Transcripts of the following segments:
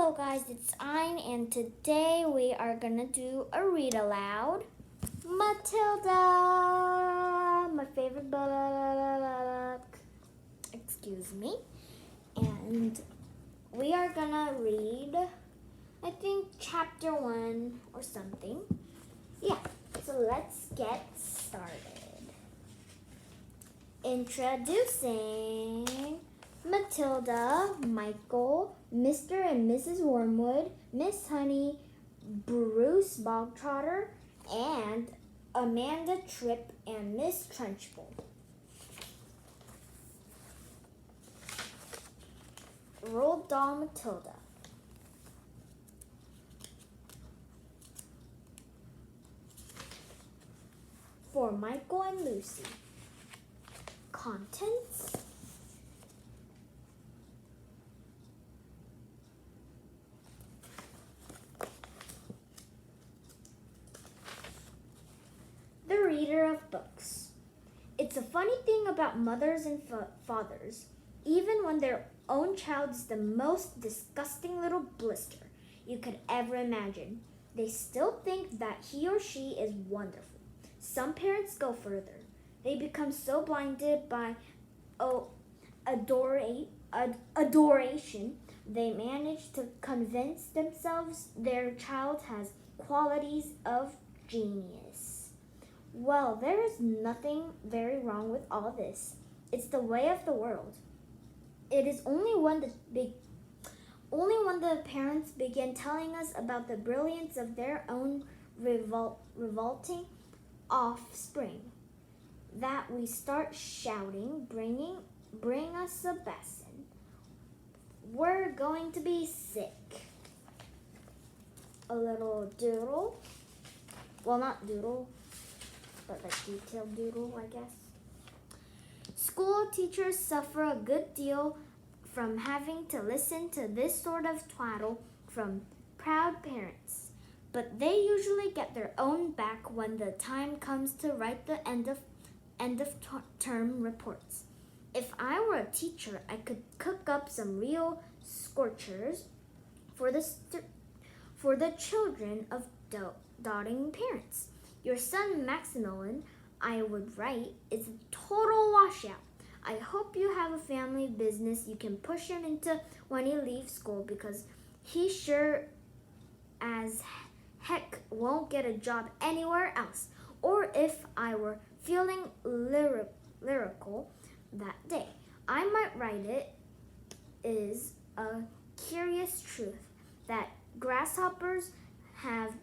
Hello guys, it's Ein and today we are gonna do a read aloud. Matilda, my favorite book. Excuse me. And we are gonna read, I think, chapter 1 or something. Yeah, so let's get started. Introducing Matilda, Michael, Mr. and Mrs. Wormwood, Miss Honey, Bruce Bogtrotter, and Amanda Tripp and Miss Trunchbull. Roald Dahl Matilda. For Michael and Lucy. Contents. The reader of books. It's a funny thing about mothers and fathers. Even when their own child is the most disgusting little blister you could ever imagine, they still think that he or she is wonderful. Some parents go further. They become so blinded by adoration, they manage to convince themselves their child has qualities of genius. Well, there is nothing very wrong with all this. It's the way of the world. It is only when the parents begin telling us about the brilliance of their own revolting offspring that we start shouting, bring us a basin. We're going to be sick. A little doodle. Well, not doodle, but like detailed doodle, I guess. School teachers suffer a good deal from having to listen to this sort of twaddle from proud parents, but they usually get their own back when the time comes to write the end of term reports. If I were a teacher, I could cook up some real scorchers for the children of doting parents. Your son Maximilian, I would write, is a total washout. I hope you have a family business you can push him into when he leaves school, because he sure as heck won't get a job anywhere else. Or if I were feeling lyrical that day, I might write, it is a curious truth that grasshoppers have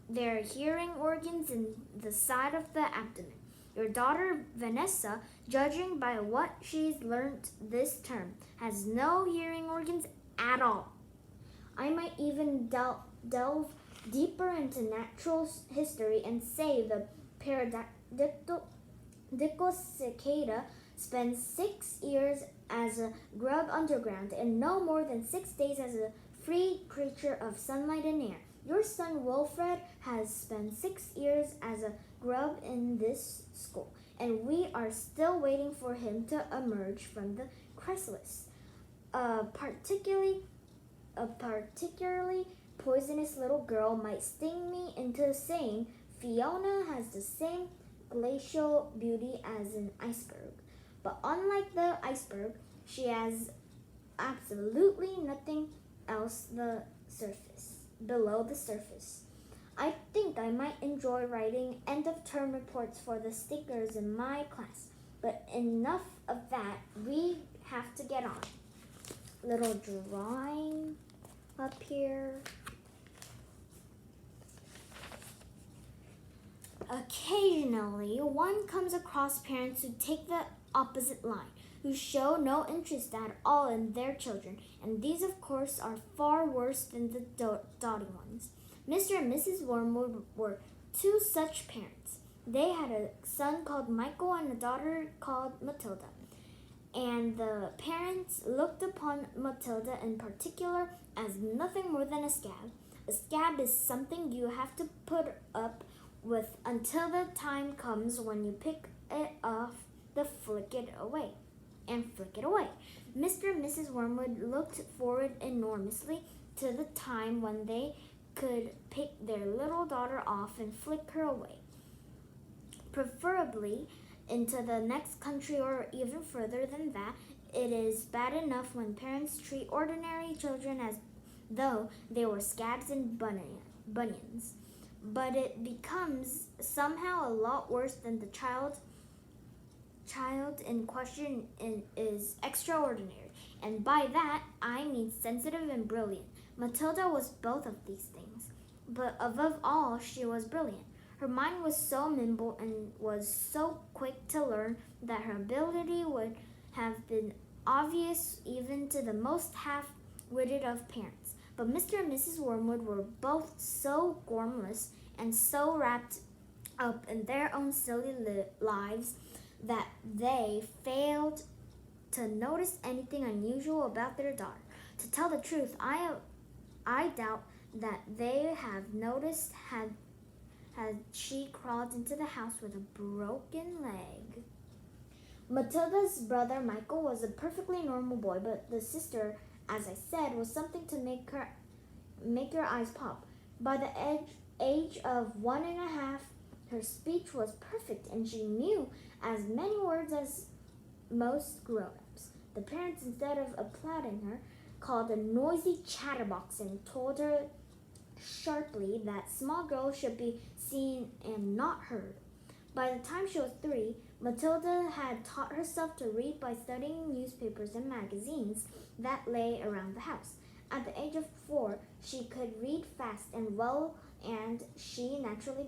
their hearing organs in the side of the abdomen. Your daughter Vanessa, judging by what she's learnt this term, has no hearing organs at all. I might even delve deeper into natural history and say the pterodactyl cicada spends 6 years as a grub underground and no more than 6 days as a free creature of sunlight and air. Your son Wilfred has spent 6 years as a grub in this school, and we are still waiting for him to emerge from the chrysalis. A particularly poisonous little girl might sting me into saying Fiona has the same glacial beauty as an iceberg. But unlike the iceberg, she has absolutely nothing else below the surface. I think I might enjoy writing end-of-term reports for the stickers in my class. But enough of that, we have to get on. Little drawing up here. Occasionally, one comes across parents who take the opposite line, who show no interest at all in their children, and these, of course, are far worse than the doting ones. Mr. and Mrs. Wormwood were two such parents. They had a son called Michael and a daughter called Matilda, and the parents looked upon Matilda in particular as nothing more than a scab. A scab is something you have to put up with until the time comes when you pick it off and flick it away. Mr. and Mrs. Wormwood looked forward enormously to the time when they could pick their little daughter off and flick her away, preferably into the next country or even further than that. It is bad enough when parents treat ordinary children as though they were scabs and bunions, but it becomes somehow a lot worse than the child in question is extraordinary, and by that I mean sensitive and brilliant. Matilda was both of these things, but above all she was brilliant. Her mind was so nimble and was so quick to learn that her ability would have been obvious even to the most half-witted of parents. But Mr. and Mrs. Wormwood were both so gormless and so wrapped up in their own silly lives that they failed to notice anything unusual about their daughter. To tell the truth, I doubt that they have noticed had she crawled into the house with a broken leg. Matilda's brother Michael was a perfectly normal boy, but the sister, as I said, was something to make your eyes pop. By the age of 1.5, her speech was perfect, and she knew as many words as most grown-ups. The parents, instead of applauding her, called a noisy chatterbox and told her sharply that small girls should be seen and not heard. By the time she was 3, Matilda had taught herself to read by studying newspapers and magazines that lay around the house. At the age of 4, she could read fast and well, and she naturally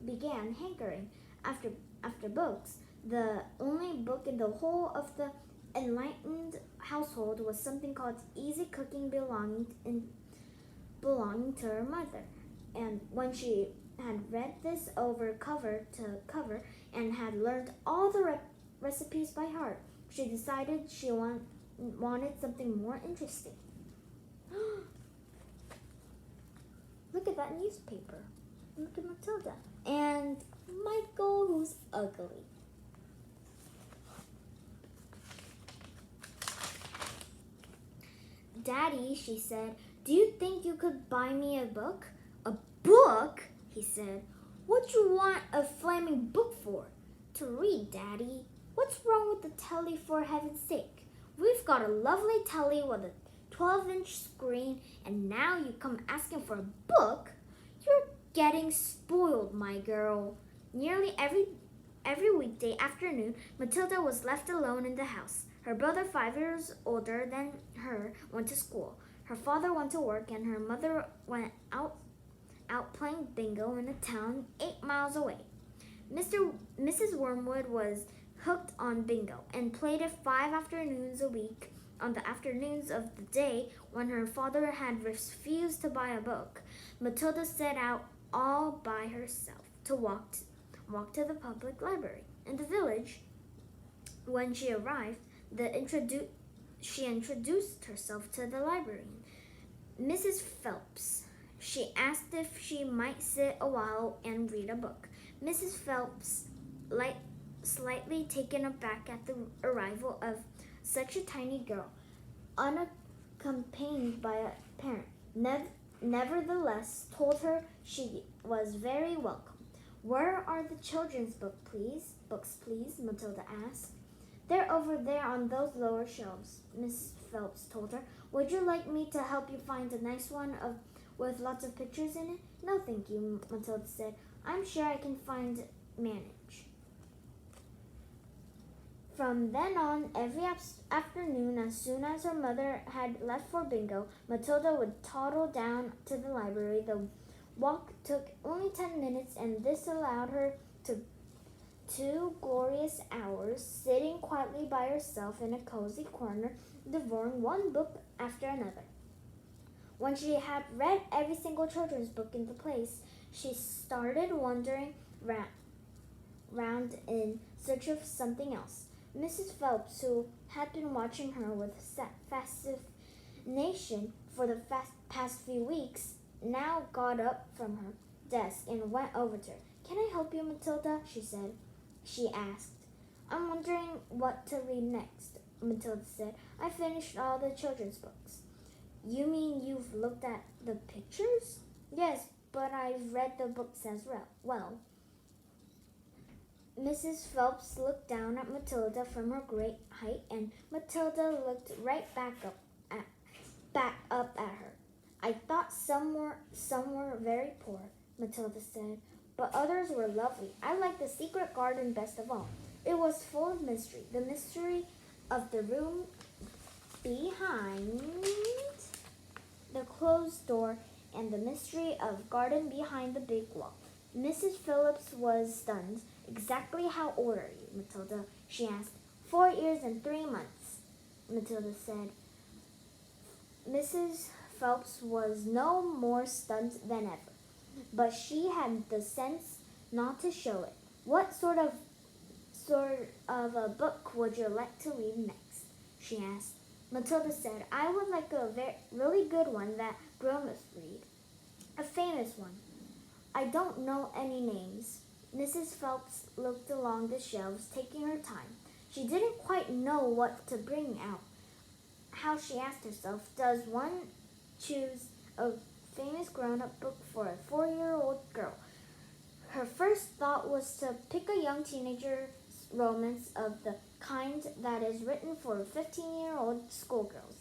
began hankering after books. The only book in the whole of the enlightened household was something called Easy Cooking belonging to her mother. And when she had read this over cover to cover and had learned all the recipes by heart, she decided she wanted something more interesting. Look at that newspaper. Look at Matilda. And Michael, who's ugly. Daddy, she said, do you think you could buy me a book? A book? He said. What you want a flaming book for? To read, Daddy. What's wrong with the telly, for heaven's sake? We've got a lovely telly with a 12-inch screen, and now you come asking for a book? You're getting spoiled, my girl. Nearly every weekday afternoon, Matilda was left alone in the house. Her brother, 5 years older than her, went to school. Her father went to work, and her mother went out playing bingo in a town 8 miles away. Mrs. Wormwood was hooked on bingo and played it 5 afternoons a week. On the afternoons of the day when her father had refused to buy a book, Matilda set out all by herself to walk to the public library in the village. When she arrived, she introduced herself to the librarian, Mrs. Phelps. She asked if she might sit a while and read a book. Mrs. Phelps, slightly taken aback at the arrival of such a tiny girl, unaccompanied by a parent, nevertheless told her she was very welcome. Where are the children's books, please? Matilda asked. They're over there on those lower shelves, Miss Phelps told her. Would you like me to help you find a nice one with lots of pictures in it? No, thank you, Matilda said. I'm sure I can manage. From then on, every afternoon, as soon as her mother had left for bingo, Matilda would toddle down to the library. The walk took only 10 minutes, and this allowed her 2 glorious hours, sitting quietly by herself in a cozy corner, devouring one book after another. When she had read every single children's book in the place, she started wandering round in search of something else. Mrs. Phelps, who had been watching her with fascination for the past few weeks, now got up from her desk and went over to her. Can I help you, Matilda? She asked. I'm wondering what to read next. Matilda said. I finished all the children's books. You mean you've looked at the pictures? Yes, but I've read the books as well. Mrs. Phelps looked down at Matilda from her great height, and Matilda looked right back up at her. I thought some were very poor, Matilda said, but others were lovely. I liked the secret garden best of all. It was full of mystery. The mystery of the room behind the closed door and the mystery of garden behind the big wall. Mrs. Phillips was stunned. Exactly how old are you, Matilda? She asked. 4 years and 3 months, Matilda said. Mrs. Phelps was no more stunned than ever, but she had the sense not to show it. What sort of a book would you like to read next? She asked. Matilda said, I would like a really good one that grown-ups read. A famous one. I don't know any names. Mrs. Phelps looked along the shelves, taking her time. She didn't quite know what to bring out. How, she asked herself, does one choose a famous grown-up book for a 4-year-old girl? Her first thought was to pick a young teenager's romance of the kind that is written for 15-year-old schoolgirls.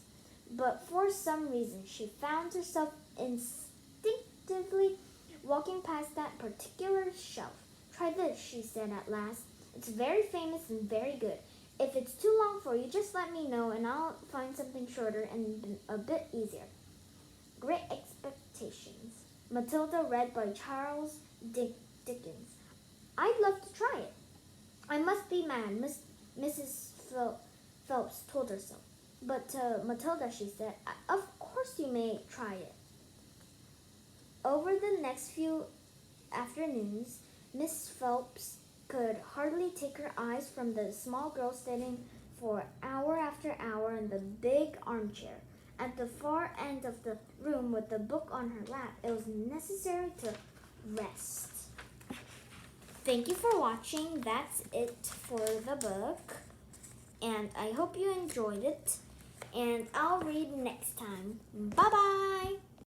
But for some reason, she found herself instinctively walking past that particular shelf. Try this, she said at last. It's very famous and very good. If it's too long for you, just let me know and I'll find something shorter and a bit easier. Great Expectations. Matilda, read by Charles Dickens. I'd love to try it. I must be mad, Mrs. Phelps told herself. But Matilda, she said, of course you may try it. Over the next few afternoons, Miss Phelps could hardly take her eyes from the small girl sitting for hour after hour in the big armchair at the far end of the room with the book on her lap. It was necessary to rest. Thank you for watching. That's it for the book. And I hope you enjoyed it. And I'll read next time. Bye-bye.